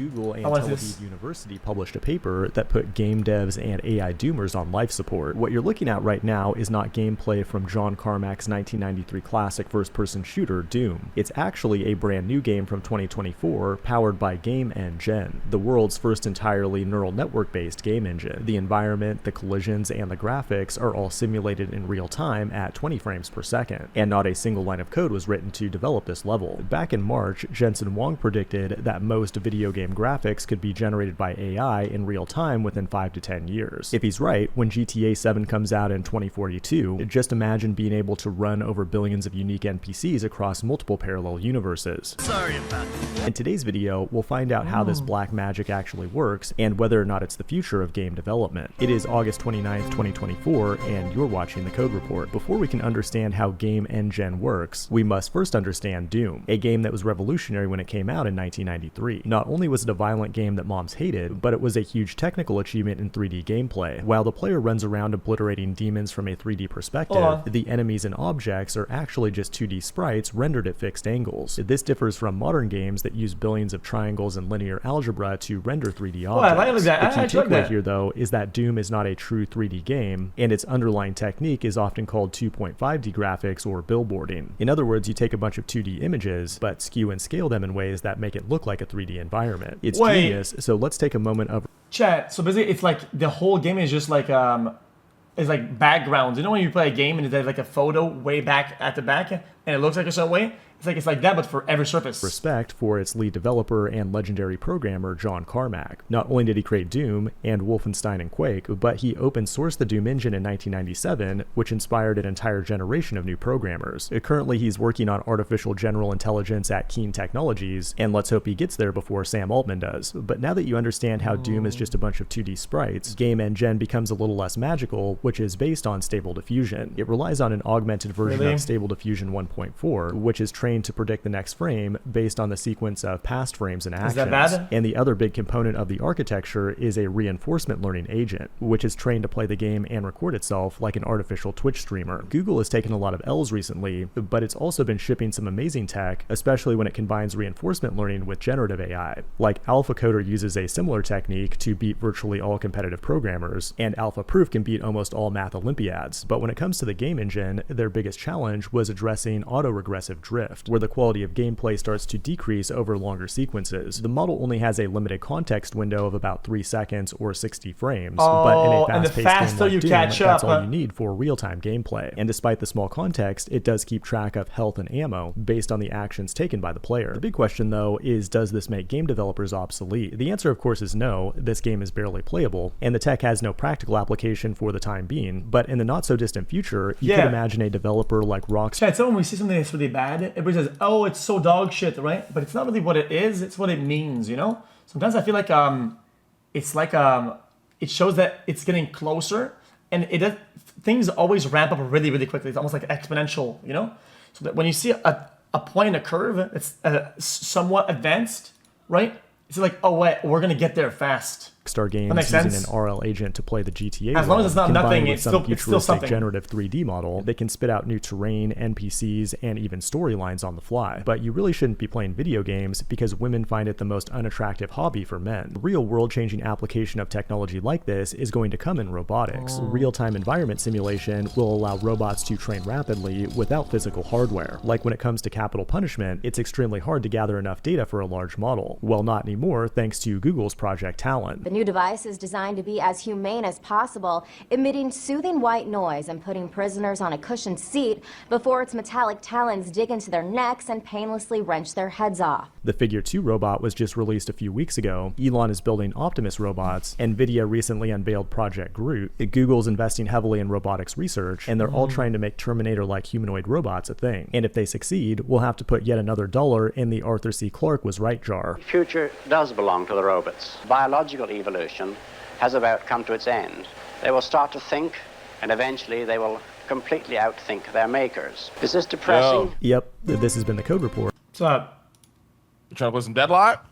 Google and Tel Aviv University published a paper that put game devs and AI doomers on life support. What you're looking at right now is not gameplay from John Carmack's 1993 classic first-person shooter, Doom. It's actually a brand new game from 2024 powered by Game Engine, the world's first entirely neural network-based game engine. The environment, the collisions, and the graphics are all simulated in real time at 20 frames per second, and not a single line of code was written to develop this level. Back in March, Jensen Huang predicted that most video game graphics could be generated by AI in real time within 5 to 10 years. If he's right, when GTA 7 comes out in 2042, just imagine being able to run over billions of unique NPCs across multiple parallel universes. Sorry about that. In today's video, we'll find out how this black magic actually works and whether or not it's the future of game development. It is August 29th, 2024, and you're watching The Code Report. Before we can understand how Game Engine works, we must first understand Doom, a game that was revolutionary when it came out in 1993. Not only was it a violent game that moms hated, but it was a huge technical achievement in 3D gameplay. While the player runs around obliterating demons from a 3D perspective, the enemies and objects are actually just 2D sprites rendered at fixed angles. This differs from modern games that use billions of triangles and linear algebra to render 3D objects. The key takeaway here, though, is that Doom is not a true 3D game, and its underlying technique is often called 2.5D graphics or billboarding. In other words, you take a bunch of 2D images, but skew and scale them in ways that make it look like a 3D environment. It's genius, so let's take a moment of... Chat, so basically it's like the whole game is just like, it's like backgrounds. You know when you play a game and there's like a photo way back at the back, and it looks like a certain way? It's like that, but for every surface. Respect for its lead developer and legendary programmer, John Carmack. Not only did he create Doom and Wolfenstein and Quake, but he open sourced the Doom engine in 1997, which inspired an entire generation of new programmers. Currently, he's working on artificial general intelligence at Keen Technologies, and let's hope he gets there before Sam Altman does. But now that you understand how Doom is just a bunch of 2D sprites, Game Engine becomes a little less magical, which is based on Stable Diffusion. It relies on an augmented version of Stable Diffusion 1.4, which is trained to predict the next frame based on the sequence of past frames and actions. Is that bad? And the other big component of the architecture is a reinforcement learning agent, which is trained to play the game and record itself like an artificial Twitch streamer. Google has taken a lot of L's recently, but it's also been shipping some amazing tech, especially when it combines reinforcement learning with generative AI. Like AlphaCoder uses a similar technique to beat virtually all competitive programmers, and AlphaProof can beat almost all math Olympiads. But when it comes to the game engine, their biggest challenge was addressing autoregressive drift, where the quality of gameplay starts to decrease over longer sequences. The model only has a limited context window of about 3 seconds or 60 frames, but in a fast-paced game like Doom, that's all you need for real-time gameplay. And despite the small context, it does keep track of health and ammo based on the actions taken by the player. The big question, though, is does this make game developers obsolete? The answer, of course, is no. This game is barely playable, and the tech has no practical application for the time being, but in the not-so-distant future, you could imagine a developer like Rockstar. So when we see something that's really bad, everybody says, oh, it's so dog shit, right? But it's not really what it is, it's what it means, you know? Sometimes I feel like it's like it shows that it's getting closer, and things always ramp up really, really quickly. It's almost like exponential, you know? So that when you see a point in a curve that's somewhat advanced, right? It's like, oh wait, we're gonna get there fast. Rockstar Games using an RL agent to play the GTA as long as it's not nothing, with it's some still something. generative 3D model, they can spit out new terrain, NPCs, and even storylines on the fly. But you really shouldn't be playing video games because women find it the most unattractive hobby for men. The real world-changing application of technology like this is going to come in robotics. Real-time environment simulation will allow robots to train rapidly without physical hardware. Like when it comes to capital punishment, it's extremely hard to gather enough data for a large model. Well, not anymore, thanks to Google's Project Talon. The new device is designed to be as humane as possible, emitting soothing white noise and putting prisoners on a cushioned seat before its metallic talons dig into their necks and painlessly wrench their heads off. The Figure 2 robot was just released a few weeks ago. Elon is building Optimus robots. NVIDIA recently unveiled Project Groot. Google's investing heavily in robotics research, and they're all trying to make Terminator-like humanoid robots a thing. And if they succeed, we'll have to put yet another dollar in the Arthur C. Clarke was right jar. The future does belong to the robots. Biological evolution has about come to its end. They will start to think, and eventually they will completely outthink their makers. Is this depressing? Yep, this has been The Code Report. What's up? You trying to play some Deadlock?